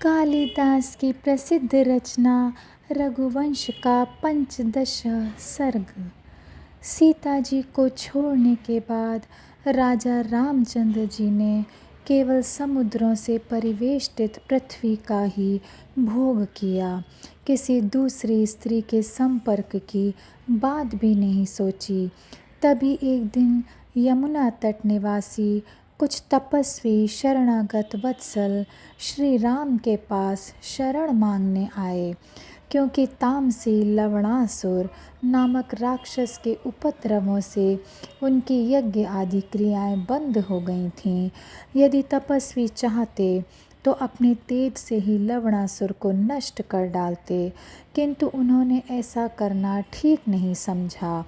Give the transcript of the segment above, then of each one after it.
कालिदास की प्रसिद्ध रचना रघुवंश का पंचदश सर्ग। सीता जी को छोड़ने के बाद राजा रामचंद्र जी ने केवल समुद्रों से परिवेष्टित पृथ्वी का ही भोग किया। किसी दूसरी स्त्री के संपर्क की बात भी नहीं सोची। तभी एक दिन यमुना तट निवासी कुछ तपस्वी शरणागत वत्सल श्री राम के पास शरण मांगने आए, क्योंकि तामसी लवणासुर नामक राक्षस के उपद्रवों से उनकी यज्ञ आदि क्रियाएं बंद हो गई थीं। यदि तपस्वी चाहते तो अपने तेज से ही लवणासुर को नष्ट कर डालते, किंतु उन्होंने ऐसा करना ठीक नहीं समझा,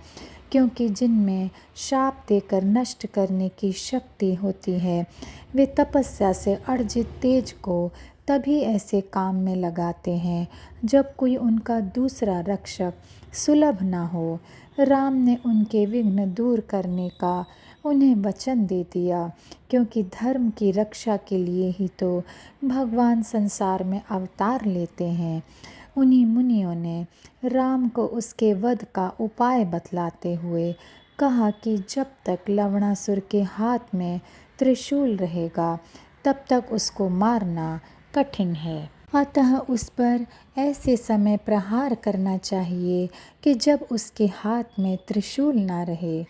क्योंकि जिनमें शाप देकर नष्ट करने की शक्ति होती है वे तपस्या से अर्जित तेज को तभी ऐसे काम में लगाते हैं जब कोई उनका दूसरा रक्षक सुलभ न हो। राम ने उनके विघ्न दूर करने का उन्हें वचन दे दिया, क्योंकि धर्म की रक्षा के लिए ही तो भगवान संसार में अवतार लेते हैं। उन्हीं मुनियों ने राम को उसके वध का उपाय बतलाते हुए कहा कि जब तक लवणासुर के हाथ में त्रिशूल रहेगा तब तक उसको मारना कठिन है। अतः उस पर ऐसे समय प्रहार करना चाहिए कि जब उसके हाथ में त्रिशूल न रहे।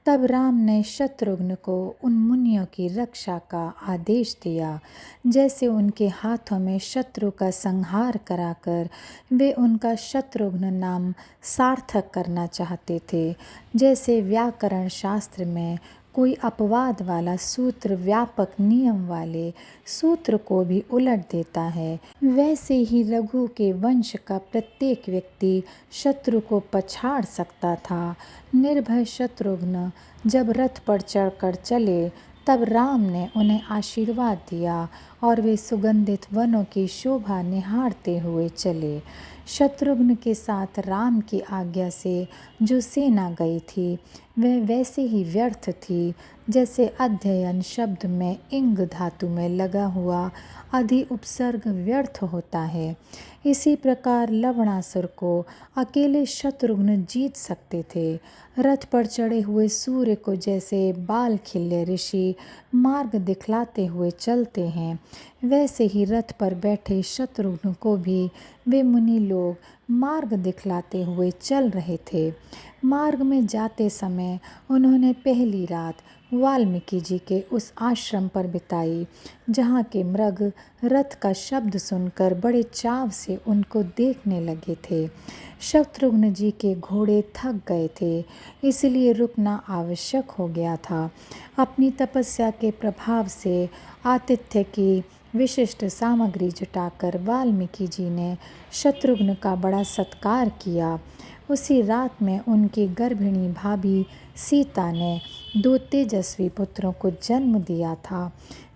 तब राम ने शत्रुघ्न को उन मुनियों की रक्षा का आदेश दिया, जैसे उनके हाथों में शत्रु का संहार कराकर वे उनका शत्रुघ्न नाम सार्थक करना चाहते थे। जैसे व्याकरण शास्त्र में कोई अपवाद वाला सूत्र व्यापक नियम वाले सूत्र को भी उलट देता है, वैसे ही रघु के वंश का प्रत्येक व्यक्ति शत्रु को पछाड़ सकता था। निर्भय शत्रुघ्न जब रथ पर चढ़कर चले तब राम ने उन्हें आशीर्वाद दिया और वे सुगंधित वनों की शोभा निहारते हुए चले। शत्रुघ्न के साथ राम की आज्ञा से जो सेना गई थी वह वैसे ही व्यर्थ थी जैसे अध्ययन शब्द में इंग धातु में लगा हुआ अधि उपसर्ग व्यर्थ होता है। इसी प्रकार लवणासुर को अकेले शत्रुघ्न जीत सकते थे। रथ पर चढ़े हुए सूर्य को जैसे बाल खिल्ले ऋषि मार्ग दिखलाते हुए चलते हैं, वैसे ही रथ पर बैठे शत्रुघ्न को भी वे मुनि लोग मार्ग दिखलाते हुए चल रहे थे। मार्ग में जाते समय उन्होंने पहली रात वाल्मीकि जी के उस आश्रम पर बिताई, जहाँ के मृग रथ का शब्द सुनकर बड़े चाव से उनको देखने लगे थे। शत्रुघ्न जी के घोड़े थक गए थे, इसलिए रुकना आवश्यक हो गया था। अपनी तपस्या के प्रभाव से आतिथ्य की विशिष्ट सामग्री जुटाकर वाल्मीकि जी ने शत्रुघ्न का बड़ा सत्कार किया। उसी रात में उनकी गर्भिणी भाभी सीता ने 2 तेजस्वी पुत्रों को जन्म दिया था।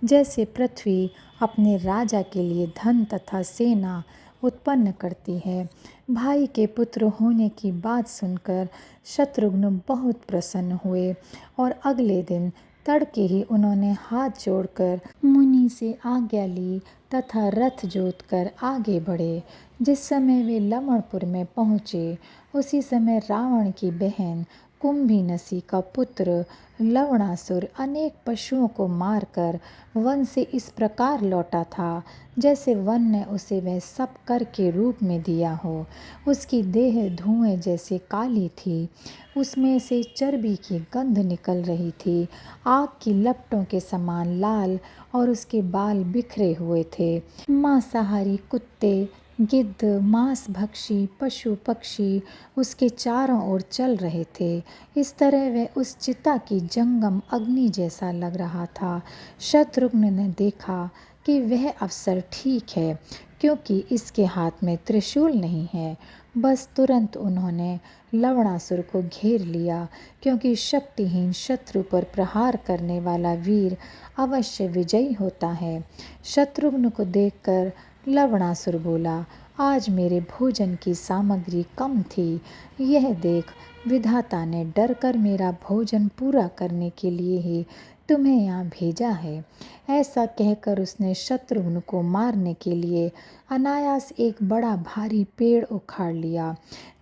जैसे पृथ्वी अपने राजा के लिए धन तथा सेना उत्पन्न करती है, भाई के पुत्र होने की बात सुनकर शत्रुघ्न बहुत प्रसन्न हुए और अगले दिन तड़के ही उन्होंने हाथ जोड़कर मुनि से आज्ञा ली तथा रथ जोतकर आगे बढ़े। जिस समय वे लमणपुर में पहुँचे उसी समय रावण की बहन कुंभीनसी का पुत्र लवणासुर अनेक पशुओं को मारकर वन से इस प्रकार लौटा था जैसे वन ने उसे वह सब कर के रूप में दिया हो। उसकी देह धुएं जैसे काली थी, उसमें से चर्बी की गंध निकल रही थी, आग की लपटों के समान लाल, और उसके बाल बिखरे हुए थे। मांसाहारी कुत्ते, गिद्ध, मांसभक्षी पशु पक्षी उसके चारों ओर चल रहे थे। इस तरह वह उस चिता की जंगम अग्नि जैसा लग रहा था। शत्रुघ्न ने देखा कि वह अवसर ठीक है, क्योंकि इसके हाथ में त्रिशूल नहीं है। बस तुरंत उन्होंने लवणासुर को घेर लिया, क्योंकि शक्तिहीन शत्रु पर प्रहार करने वाला वीर अवश्य विजयी होता है। शत्रुघ्न को देखकर लवणासुर बोला, आज मेरे भोजन की सामग्री कम थी। यह देख विधाता ने डरकर मेरा भोजन पूरा करने के लिए ही तुम्हें यहाँ भेजा है। ऐसा कहकर उसने शत्रुघ्न को मारने के लिए अनायास एक बड़ा भारी पेड़ उखाड़ लिया,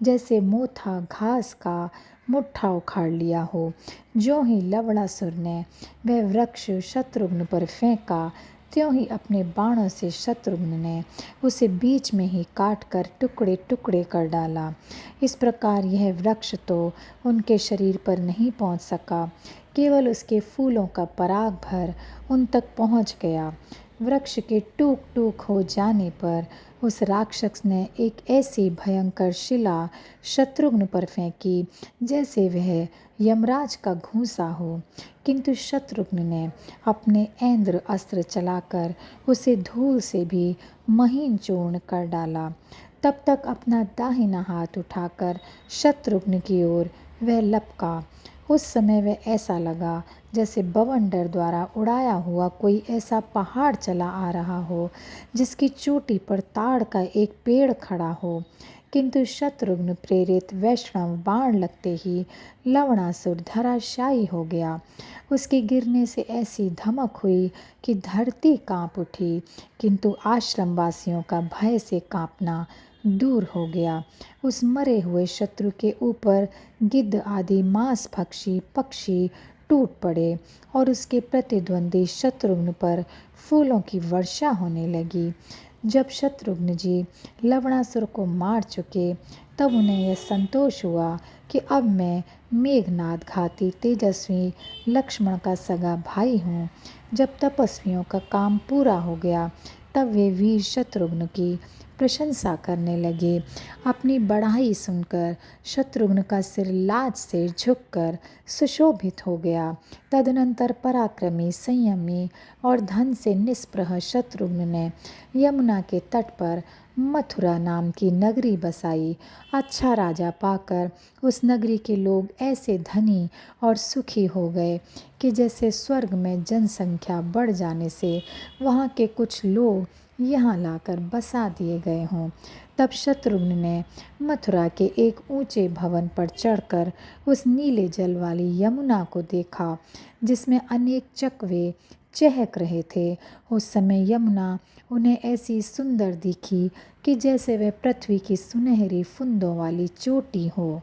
जैसे मोथा घास का मुट्ठा उखाड़ लिया हो। ज्यों ही लवणासुर ने वह वृक्ष शत्रुघ्न पर फेंका, त्यों ही अपने बाणों से शत्रुघ्न ने उसे बीच में ही काट कर टुकड़े टुकड़े कर डाला। इस प्रकार यह वृक्ष तो उनके शरीर पर नहीं पहुंच सका, केवल उसके फूलों का पराग भर उन तक पहुंच गया। वृक्ष के टूक टूक हो जाने पर उस राक्षस ने एक ऐसी भयंकर शिला शत्रुघ्न पर फेंकी जैसे वह यमराज का घूंसा हो, किंतु शत्रुघ्न ने अपने ऐन्द्र अस्त्र चलाकर उसे धूल से भी महीन चूर्ण कर डाला। तब तक अपना दाहिना हाथ उठाकर शत्रुघ्न की ओर वह लपका। उस समय वह ऐसा लगा जैसे बवंडर द्वारा उड़ाया हुआ कोई ऐसा पहाड़ चला आ रहा हो जिसकी चोटी पर ताड़ का एक पेड़ खड़ा हो। किंतु शत्रुघ्न प्रेरित वैष्णव बाण लगते ही लवणासुर धराशायी हो गया। उसके गिरने से ऐसी धमक हुई कि धरती कांप उठी, किंतु आश्रमवासियों का भय से कांपना दूर हो गया। उस मरे हुए शत्रु के ऊपर गिद्ध आदि मांसभक्षी पक्षी टूट पड़े और उसके प्रतिद्वंदी शत्रुघ्न पर फूलों की वर्षा होने लगी। जब शत्रुघ्न जी लवणासुर को मार चुके, तब उन्हें यह संतोष हुआ कि अब मैं मेघनाद घाती तेजस्वी लक्ष्मण का सगा भाई हूँ। जब तपस्वियों का काम पूरा हो गया, तब वे वीर शत्रुघ्न की प्रशंसा करने लगे। अपनी बढ़ाई सुनकर शत्रुघ्न का सिर लाज से झुककर सुशोभित हो गया। तदनंतर पराक्रमी, संयमी और धन से निस्पृह शत्रुघ्न ने यमुना के तट पर मथुरा नाम की नगरी बसाई। अच्छा राजा पाकर उस नगरी के लोग ऐसे धनी और सुखी हो गए कि जैसे स्वर्ग में जनसंख्या बढ़ जाने से वहाँ के कुछ लोग यहाँ लाकर बसा दिए गए हों। तब शत्रुघ्न ने मथुरा के एक ऊंचे भवन पर चढ़कर उस नीले जल वाली यमुना को देखा, जिसमें अनेक चकवे चहक रहे थे। उस समय यमुना उन्हें ऐसी सुंदर दिखी कि जैसे वह पृथ्वी की सुनहरी फुंदों वाली चोटी हो।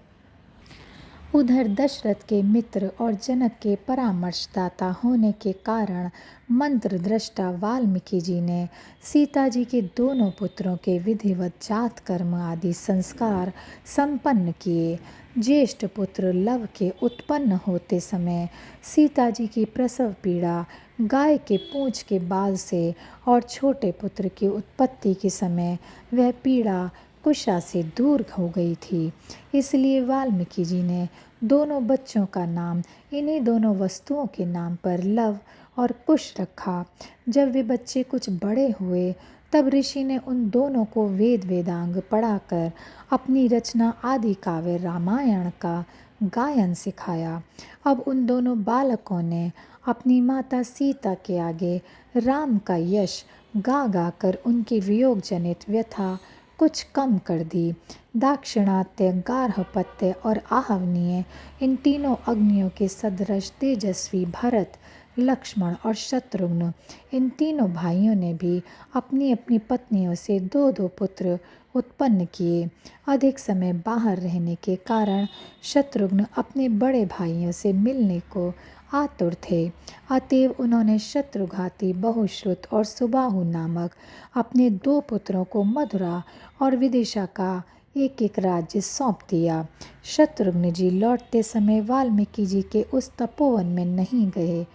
उधर दशरथ के मित्र और जनक के परामर्शदाता होने के कारण मंत्र दृष्टा वाल्मीकि जी ने सीता जी के दोनों पुत्रों के विधिवत जात कर्म आदि संस्कार संपन्न किए। ज्येष्ठ पुत्र लव के उत्पन्न होते समय सीता जी की प्रसव पीड़ा गाय के पूंछ के बाल से और छोटे पुत्र की उत्पत्ति के समय वह पीड़ा कुशा से दूर हो गई थी। इसलिए वाल्मीकि जी ने दोनों बच्चों का नाम इन्हीं दोनों वस्तुओं के नाम पर लव और कुश रखा। जब वे बच्चे कुछ बड़े हुए, तब ऋषि ने उन दोनों को वेद वेदांग पढ़ाकर अपनी रचना आदि काव्य रामायण का गायन सिखाया। अब उन दोनों बालकों ने अपनी माता सीता के आगे राम का यश गा गा कर उनकी वियोग जनित व्यथा कुछ कम कर दी। दाक्षिणात्य, गार्हपत्य और आहवनीय, इन तीनों अग्नियों के सदृश तेजस्वी भरत, लक्ष्मण और शत्रुघ्न, इन तीनों भाइयों ने भी अपनी अपनी पत्नियों से दो दो पुत्र उत्पन्न किए। अधिक समय बाहर रहने के कारण शत्रुघ्न अपने बड़े भाइयों से मिलने को आतुर थे। अतएव उन्होंने शत्रुघाती, बहुश्रुत और सुबाहु नामक अपने दो पुत्रों को मथुरा और विदिशा का एक एक राज्य सौंप दिया। शत्रुघ्न जी लौटते समय वाल्मीकि जी के उस तपोवन में नहीं गए,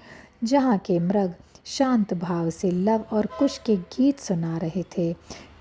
जहाँ के मृग शांत भाव से लव और कुश के गीत सुना रहे थे,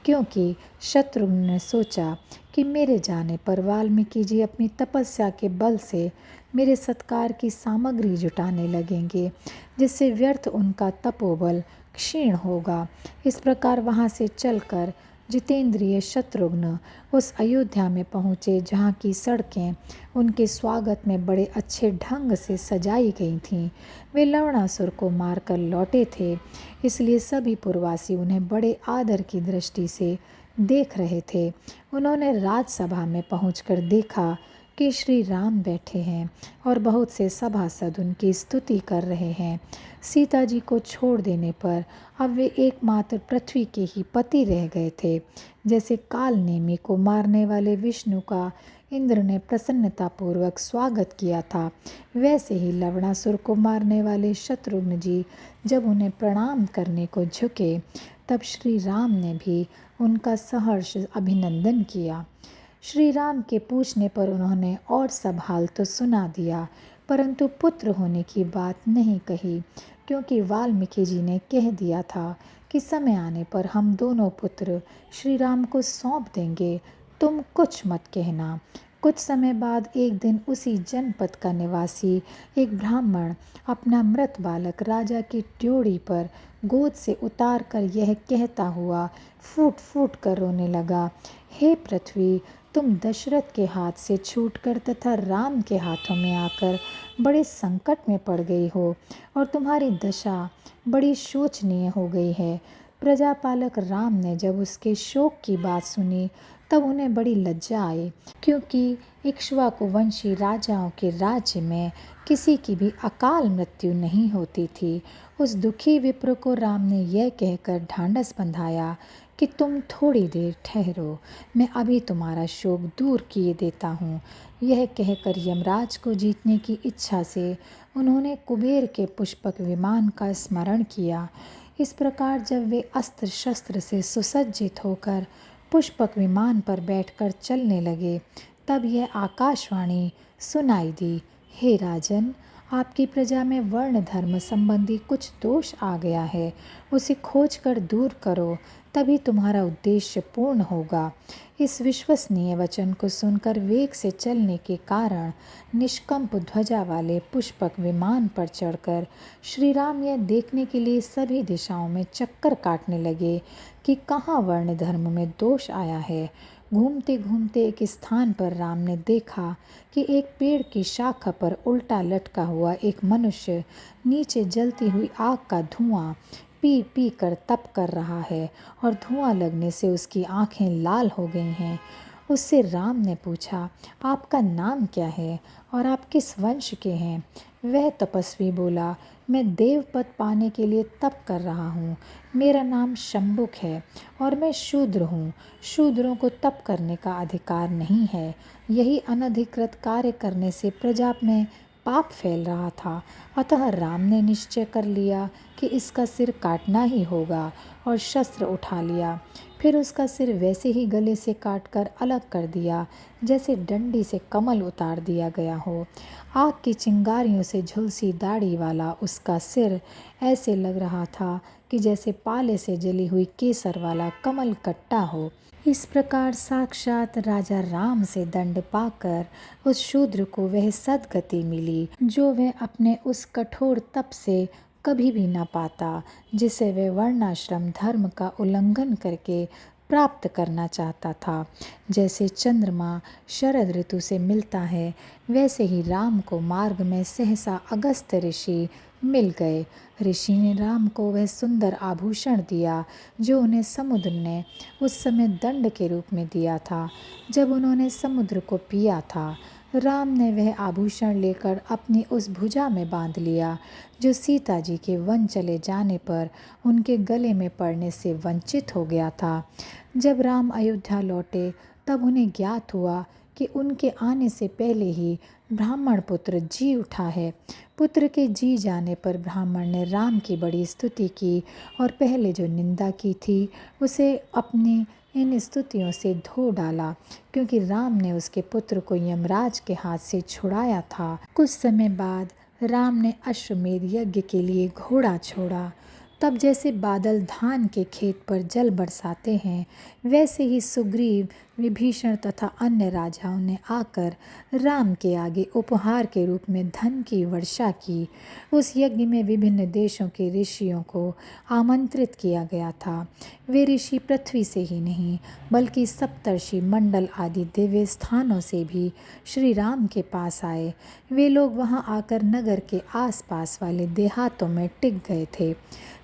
क्योंकि शत्रुघ्न ने सोचा कि मेरे जाने पर वाल्मीकि जी अपनी तपस्या के बल से मेरे सत्कार की सामग्री जुटाने लगेंगे, जिससे व्यर्थ उनका तपोबल क्षीण होगा। इस प्रकार वहाँ से चलकर जितेंद्रिय शत्रुघ्न उस अयोध्या में पहुँचे, जहाँ की सड़कें उनके स्वागत में बड़े अच्छे ढंग से सजाई गई थीं। वे लवणासुर को मारकर लौटे थे, इसलिए सभी पुरवासी उन्हें बड़े आदर की दृष्टि से देख रहे थे। उन्होंने राजसभा में पहुंचकर देखा कि श्री राम बैठे हैं और बहुत से सभासद उनकी स्तुति कर रहे हैं। सीता जी को छोड़ देने पर अब वे एकमात्र पृथ्वी के ही पति रह गए थे। जैसे काल नेमी को मारने वाले विष्णु का इंद्र ने प्रसन्नतापूर्वक स्वागत किया था, वैसे ही लवणासुर को मारने वाले शत्रुघ्न जी जब उन्हें प्रणाम करने को झुके, तब श्री राम ने भी उनका सहर्ष अभिनंदन किया। श्री राम के पूछने पर उन्होंने और सब हाल तो सुना दिया, परंतु पुत्र होने की बात नहीं कही, क्योंकि वाल्मीकि जी ने कह दिया था कि समय आने पर हम दोनों पुत्र श्री राम को सौंप देंगे, तुम कुछ मत कहना। कुछ समय बाद एक दिन उसी जनपद का निवासी एक ब्राह्मण अपना मृत बालक राजा की ड्योढ़ी पर गोद से उतार कर यह कहता हुआ फूट फूट कर रोने लगा, हे पृथ्वी, तुम दशरथ के हाथ से छूटकर तथा राम के हाथों में आकर बड़े संकट में पड़ गई हो और तुम्हारी दशा बड़ी शोचनीय हो गई है। प्रजापालक राम ने जब उसके शोक की बात सुनी तब उन्हें बड़ी लज्जा आई, क्योंकि इक्ष्वाकुवंशी राजाओं के राज्य में किसी की भी अकाल मृत्यु नहीं होती थी। उस दुखी विप्र को राम ने यह कहकर ढांढस बंधाया कि तुम थोड़ी देर ठहरो, मैं अभी तुम्हारा शोक दूर किए देता हूँ। यह कहकर यमराज को जीतने की इच्छा से उन्होंने कुबेर के पुष्पक विमान का स्मरण किया। इस प्रकार जब वे अस्त्र शस्त्र से सुसज्जित होकर पुष्पक विमान पर बैठकर चलने लगे, तब यह आकाशवाणी सुनाई दी, हे राजन, आपकी प्रजा में वर्ण धर्म संबंधी कुछ दोष आ गया है, उसे खोज कर दूर करो, तभी तुम्हारा उद्देश्य पूर्ण होगा। इस विश्वसनीय वचन को सुनकर वेग से चलने के कारण निष्कंप ध्वजा वाले पुष्पक विमान पर चढ़कर श्री राम यह देखने के लिए सभी दिशाओं में चक्कर काटने लगे कि कहाँ वर्ण धर्म में दोष आया है। घूमते घूमते एक स्थान पर राम ने देखा कि एक पेड़ की शाखा पर उल्टा लटका हुआ एक मनुष्य नीचे जलती हुई आग का धुआं पी पी कर तप कर रहा है और धुआं लगने से उसकी आंखें लाल हो गई हैं। उससे राम ने पूछा, आपका नाम क्या है और आप किस वंश के हैं? वह तपस्वी बोला, मैं देवपद पाने के लिए तप कर रहा हूँ। मेरा नाम शंबुक है और मैं शूद्र हूँ। शूद्रों को तप करने का अधिकार नहीं है। यही अनधिकृत कार्य करने से प्रजा में पाप फैल रहा था, अतः राम ने निश्चय कर लिया कि इसका सिर काटना ही होगा और शस्त्र उठा लिया। फिर उसका सिर वैसे ही गले से काटकर अलग कर दिया जैसे डंडी से कमल उतार दिया गया हो। आग की चिंगारियों से झुलसी दाढ़ी वाला उसका सिर ऐसे लग रहा था कि जैसे पाले से जली हुई केसर वाला कमल कट्टा हो। इस प्रकार साक्षात राजा राम से दंड पाकर उस शूद्र को वह सद्गति मिली जो वह अपने उस कठोर तप से कभी भी न पाता, जिसे वह वर्णाश्रम धर्म का उल्लंघन करके प्राप्त करना चाहता था। जैसे चंद्रमा शरद ऋतु से मिलता है, वैसे ही राम को मार्ग में सहसा अगस्त्य ऋषि मिल गए। ऋषि ने राम को वह सुंदर आभूषण दिया जो उन्हें समुद्र ने उस समय दंड के रूप में दिया था जब उन्होंने समुद्र को पिया था। राम ने वह आभूषण लेकर अपनी उस भुजा में बांध लिया जो सीता जी के वन चले जाने पर उनके गले में पड़ने से वंचित हो गया था। जब राम अयोध्या लौटे तब उन्हें ज्ञात हुआ कि उनके आने से पहले ही ब्राह्मण पुत्र जी उठा है। पुत्र के जी जाने पर ब्राह्मण ने राम की बड़ी स्तुति की और पहले जो निंदा की थी उसे अपनी इन स्तुतियों से धो डाला, क्योंकि राम ने उसके पुत्र को यमराज के हाथ से छुड़ाया था। कुछ समय बाद राम ने अश्वमेध यज्ञ के लिए घोड़ा छोड़ा। तब जैसे बादल धान के खेत पर जल बरसाते हैं, वैसे ही सुग्रीव, विभीषण तथा अन्य राजाओं ने आकर राम के आगे उपहार के रूप में धन की वर्षा की। उस यज्ञ में विभिन्न देशों के ऋषियों को आमंत्रित किया गया था। वे ऋषि पृथ्वी से ही नहीं बल्कि सप्तर्षि मंडल आदि दिव्य स्थानों से भी श्री राम के पास आए। वे लोग वहां आकर नगर के आसपास वाले देहातों में टिक गए थे।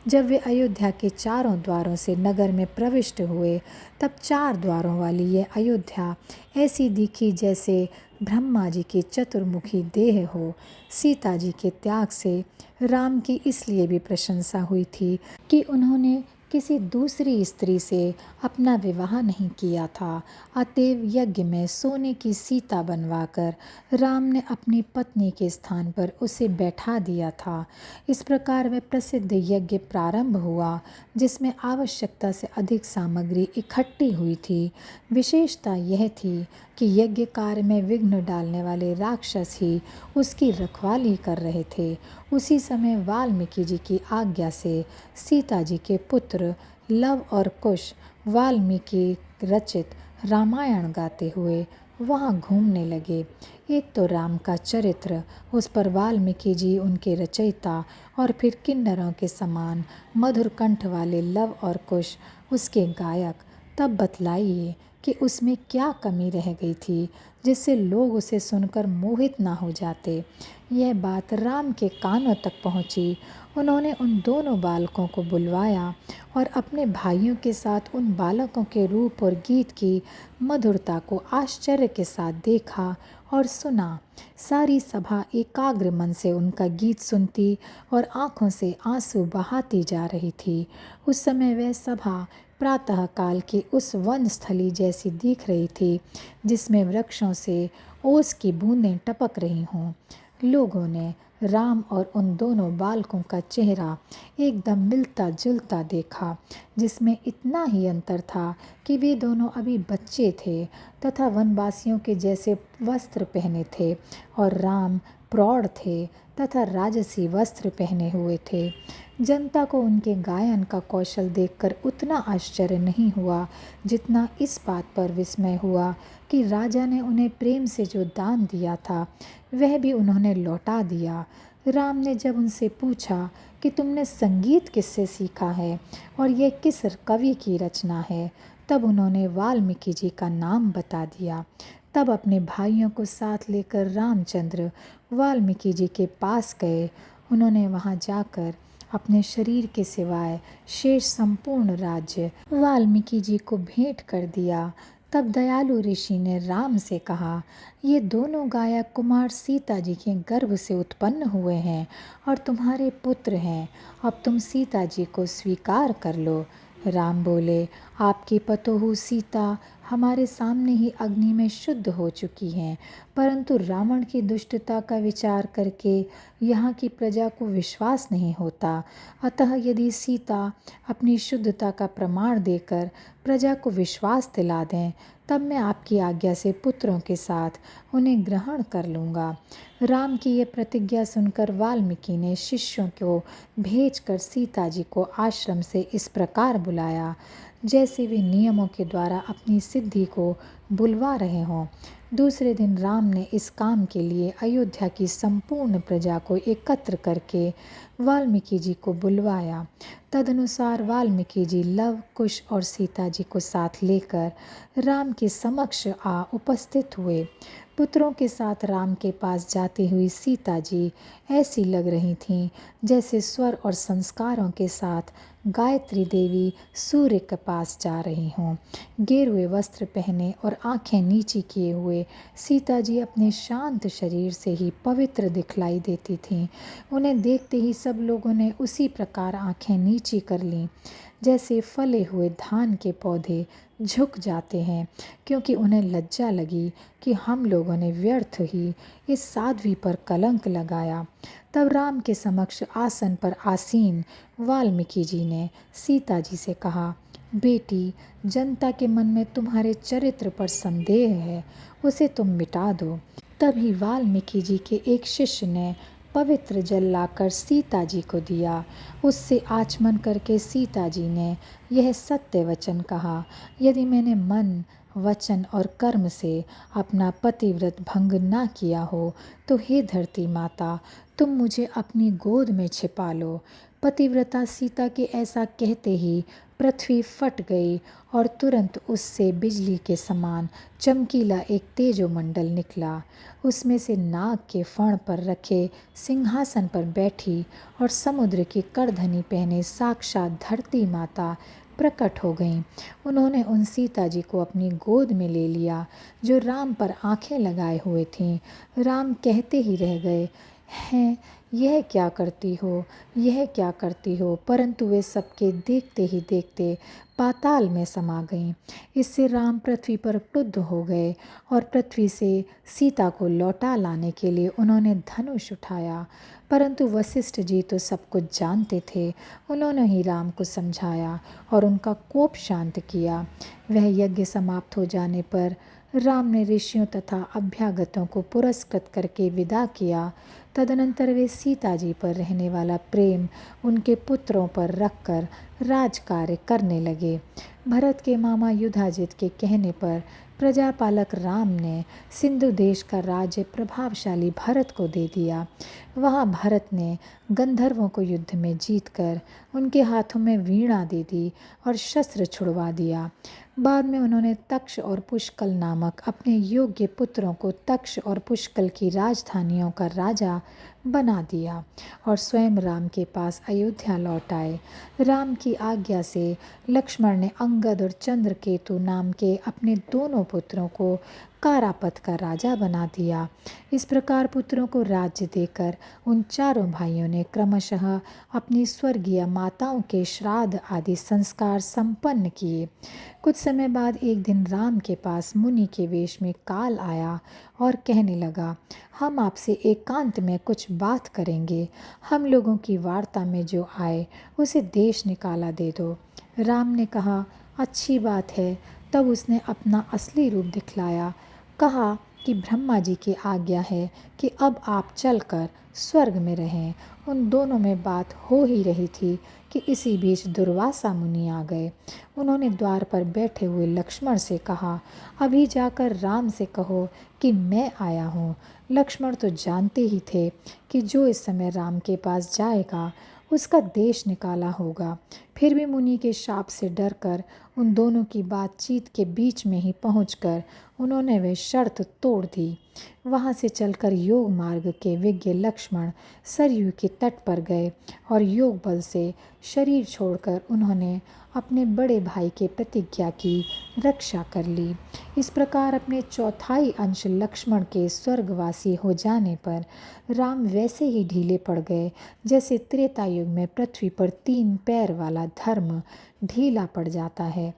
जब वे अयोध्या के चारों द्वारों से नगर में प्रविष्ट हुए, तब 4 द्वारों वाली यह अयोध्या ऐसी दिखी जैसे ब्रह्मा जी की चतुर्मुखी देह हो। सीता जी के त्याग से राम की इसलिए भी प्रशंसा हुई थी कि उन्होंने किसी दूसरी स्त्री से अपना विवाह नहीं किया था। अतएव यज्ञ में सोने की सीता बनवाकर राम ने अपनी पत्नी के स्थान पर उसे बैठा दिया था। इस प्रकार वह प्रसिद्ध यज्ञ प्रारंभ हुआ, जिसमें आवश्यकता से अधिक सामग्री इकट्ठी हुई थी। विशेषता यह थी कि यज्ञ कार्य में विघ्न डालने वाले राक्षस ही उसकी रखवाली कर रहे थे। उसी समय वाल्मीकि जी की आज्ञा से सीता जी के पुत्र लव और कुश वाल्मीकि रचित रामायण गाते हुए वहाँ घूमने लगे। एक तो राम का चरित्र, उस पर वाल्मीकि जी उनके रचयिता, और फिर किन्नरों के समान मधुर कंठ वाले लव और कुश उसके गायक। तब बतलाइए कि उसमें क्या कमी रह गई थी जिससे लोग उसे सुनकर मोहित ना हो जाते। यह बात राम के कानों तक पहुंची। उन्होंने उन दोनों बालकों को बुलवाया और अपने भाइयों के साथ उन बालकों के रूप और गीत की मधुरता को आश्चर्य के साथ देखा और सुना। सारी सभा एकाग्र मन से उनका गीत सुनती और आंखों से आंसू बहाती जा रही थी। उस समय वह सभा प्रातः काल की उस वन स्थली जैसी दिख रही थी जिसमें वृक्षों से ओस की बूंदें टपक रही हों। लोगों ने राम और उन दोनों बालकों का चेहरा एकदम मिलता जुलता देखा, जिसमें इतना ही अंतर था कि वे दोनों अभी बच्चे थे तथा वनवासियों के जैसे वस्त्र पहने थे, और राम प्रौढ़ थे तथा राजसी वस्त्र पहने हुए थे। जनता को उनके गायन का कौशल देखकर उतना आश्चर्य नहीं हुआ जितना इस बात पर विस्मय हुआ कि राजा ने उन्हें प्रेम से जो दान दिया था वह भी उन्होंने लौटा दिया। राम ने जब उनसे पूछा कि तुमने संगीत किससे सीखा है और यह किस कवि की रचना है, तब उन्होंने वाल्मीकि जी का नाम बता दिया। तब अपने भाइयों को साथ लेकर रामचंद्र वाल्मीकि जी के पास गए। उन्होंने वहां जाकर अपने शरीर के सिवाय शेष संपूर्ण राज्य वाल्मीकि जी को भेंट कर दिया। तब दयालु ऋषि ने राम से कहा, ये दोनों गायक कुमार सीता जी के गर्भ से उत्पन्न हुए हैं और तुम्हारे पुत्र हैं। अब तुम सीता जी को स्वीकार कर लो। राम बोले, आपकी पतोहू सीता हमारे सामने ही अग्नि में शुद्ध हो चुकी हैं, परंतु रावण की दुष्टता का विचार करके यहाँ की प्रजा को विश्वास नहीं होता। अतः यदि सीता अपनी शुद्धता का प्रमाण देकर प्रजा को विश्वास दिला दें, तब मैं आपकी आज्ञा से पुत्रों के साथ उन्हें ग्रहण कर लूँगा। राम की यह प्रतिज्ञा सुनकर वाल्मीकि ने शिष्यों को भेजकर सीता जी को आश्रम से इस प्रकार बुलाया जैसे वे नियमों के द्वारा अपनी सिद्धि को बुलवा रहे हों। दूसरे दिन राम ने इस काम के लिए अयोध्या की संपूर्ण प्रजा को एकत्र करके वाल्मीकि जी को बुलवाया। तदनुसार वाल्मीकि जी लव, कुश और सीता जी को साथ लेकर राम के समक्ष आ उपस्थित हुए। पुत्रों के साथ राम के पास जाती हुई सीता जी ऐसी लग रही थीं जैसे स्वर और संस्कारों के साथ गायत्री देवी सूर्य के पास जा रही हों। गेरुए वस्त्र पहने और आंखें नीची किए हुए सीता जी अपने शांत शरीर से ही पवित्र दिखलाई देती थीं। उन्हें देखते ही सब लोगों ने उसी प्रकार आंखें नीची कर लीं जैसे फले हुए धान के पौधे झुक जाते हैं, क्योंकि उन्हें लज्जा लगी कि हम लोगों ने व्यर्थ ही इस साध्वी पर कलंक लगाया। तब राम के समक्ष आसन पर आसीन वाल्मीकि जी ने सीता जी से कहा, बेटी, जनता के मन में तुम्हारे चरित्र पर संदेह है, उसे तुम मिटा दो। तभी वाल्मीकि जी के एक शिष्य ने पवित्र जल लाकर सीता जी को दिया। उससे आचमन करके सीता जी ने यह सत्य वचन कहा, यदि मैंने मन, वचन और कर्म से अपना पतिव्रत भंग ना किया हो तो हे धरती माता, तुम मुझे अपनी गोद में छिपा लो। पतिव्रता सीता के ऐसा कहते ही पृथ्वी फट गई और तुरंत उससे बिजली के समान चमकीला एक तेजोमंडल निकला। उसमें से नाग के फण पर रखे सिंहासन पर बैठी और समुद्र की करधनी पहने साक्षात धरती माता प्रकट हो गईं। उन्होंने उन सीता जी को अपनी गोद में ले लिया जो राम पर आंखें लगाए हुए थीं। राम कहते ही रह गए हैं, यह क्या करती हो, यह क्या करती हो, परंतु वे सबके देखते ही देखते पाताल में समा गईं। इससे राम पृथ्वी पर क्रुद्ध हो गए और पृथ्वी से सीता को लौटा लाने के लिए उन्होंने धनुष उठाया। परंतु वशिष्ठ जी तो सब कुछ जानते थे। उन्होंने ही राम को समझाया और उनका कोप शांत किया। वह यज्ञ समाप्त हो जाने पर राम ने ऋषियों तथा अभ्यागतों को पुरस्कृत करके विदा किया। तदनंतर वे सीता जी पर रहने वाला प्रेम उनके पुत्रों पर रखकर राजकार्य करने लगे। भरत के मामा युधाजित के कहने पर प्रजापालक राम ने सिंधु देश का राज्य प्रभावशाली भरत को दे दिया। वहाँ भरत ने गंधर्वों को युद्ध में जीतकर उनके हाथों में वीणा दे दी और शस्त्र छुड़वा दिया। बाद में उन्होंने तक्ष और पुष्कल नामक अपने योग्य पुत्रों को तक्ष और पुष्कल की राजधानियों का राजा बना दिया और स्वयं राम के पास अयोध्या लौट आए। राम की आज्ञा से लक्ष्मण ने अंगद और चंद्रकेतु नाम के अपने दोनों पुत्रों को कारापत का राजा बना दिया। इस प्रकार पुत्रों को राज्य देकर उन चारों भाइयों ने क्रमशः अपनी स्वर्गीय माताओं के श्राद्ध आदि संस्कार संपन्न किए। कुछ समय बाद एक दिन राम के पास मुनि के वेश में काल आया और कहने लगा, हम आपसे एकांत में कुछ बात करेंगे। हम लोगों की वार्ता में जो आए उसे देश निकाला दे दो। राम ने कहा, अच्छी बात है। तब उसने अपना असली रूप दिखलाया। कहा कि ब्रह्मा जी की आज्ञा है कि अब आप चलकर स्वर्ग में रहें। उन दोनों में बात हो ही रही थी कि इसी बीच दुर्वासा मुनि आ गए। उन्होंने द्वार पर बैठे हुए लक्ष्मण से कहा, अभी जाकर राम से कहो कि मैं आया हूँ। लक्ष्मण तो जानते ही थे कि जो इस समय राम के पास जाएगा उसका देश निकाला होगा। फिर भी मुनि के शाप से डरकर उन दोनों की बातचीत के बीच में ही पहुंचकर उन्होंने वे शर्त तोड़ दी। वहां से चलकर योग मार्ग के विज्ञ लक्ष्मण सरयू के तट पर गए और योग बल से शरीर छोड़कर उन्होंने अपने बड़े भाई के प्रतिज्ञा की रक्षा कर ली। इस प्रकार अपने चौथाई अंश लक्ष्मण के स्वर्गवासी हो जाने पर राम वैसे ही ढीले पड़ गए जैसे त्रेता युग में पृथ्वी पर 3 पैर वाला धर्म ढीला पड़ जाता है।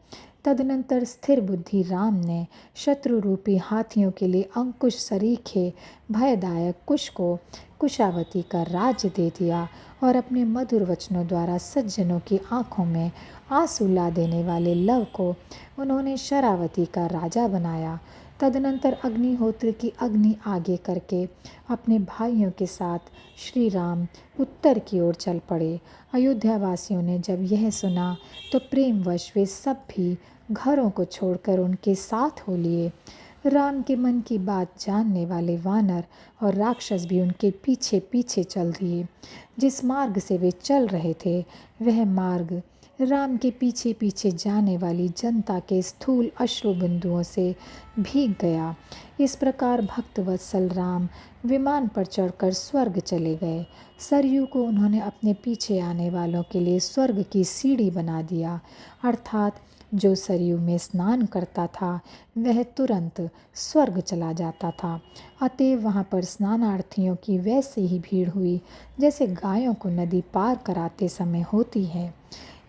तदनंतर स्थिर बुद्धि राम ने शत्रु रूपी हाथियों के लिए अंकुश सरीखे भयदायक कुश को कुशावती का राज्य दे दिया और अपने मधुर वचनों द्वारा सज्जनों की आंखों में आंसू ला देने वाले लव को उन्होंने शरावती का राजा बनाया। तदनंतर अग्निहोत्र की अग्नि आगे करके अपने भाइयों के साथ श्री राम उत्तर की ओर चल पड़े। अयोध्या वासियों ने जब यह सुना तो प्रेमवश वे सब भी घरों को छोड़कर उनके साथ हो लिए। राम के मन की बात जानने वाले वानर और राक्षस भी उनके पीछे पीछे चल दिए। जिस मार्ग से वे चल रहे थे वह मार्ग राम के पीछे पीछे जाने वाली जनता के स्थूल अश्रु बिंदुओं से भीग गया। इस प्रकार भक्तवत्सल राम विमान पर चढ़कर स्वर्ग चले गए। सरयू को उन्होंने अपने पीछे आने वालों के लिए स्वर्ग की सीढ़ी बना दिया, अर्थात जो सरयू में स्नान करता था वह तुरंत स्वर्ग चला जाता था। अतएव वहाँ पर स्नानार्थियों की वैसे ही भीड़ हुई जैसे गायों को नदी पार कराते समय होती है।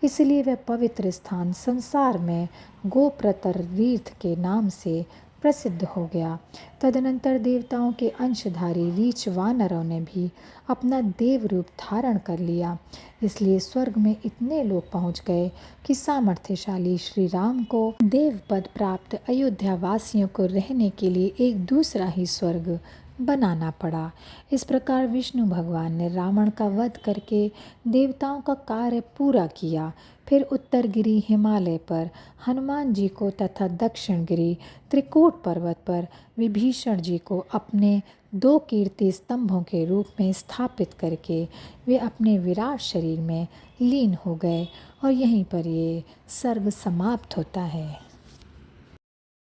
इसलिए वह पवित्र स्थान संसार में गोप्रतर तीर्थ के नाम से प्रसिद्ध हो गया। तदनंतर देवताओं के अंशधारी रीछ वानरों ने भी अपना देव रूप धारण कर लिया। इसलिए स्वर्ग में इतने लोग पहुंच गए कि सामर्थ्यशाली श्री राम को देव पद प्राप्त अयोध्या वासियों को रहने के लिए एक दूसरा ही स्वर्ग बनाना पड़ा। इस प्रकार विष्णु भगवान ने रावण का वध करके देवताओं का कार्य पूरा किया। फिर उत्तरगिरी हिमालय पर हनुमान जी को तथा दक्षिणगिरी त्रिकूट पर्वत पर विभीषण जी को अपने 2 कीर्ति स्तंभों के रूप में स्थापित करके वे अपने विराट शरीर में लीन हो गए और यहीं पर ये सर्ग समाप्त होता है।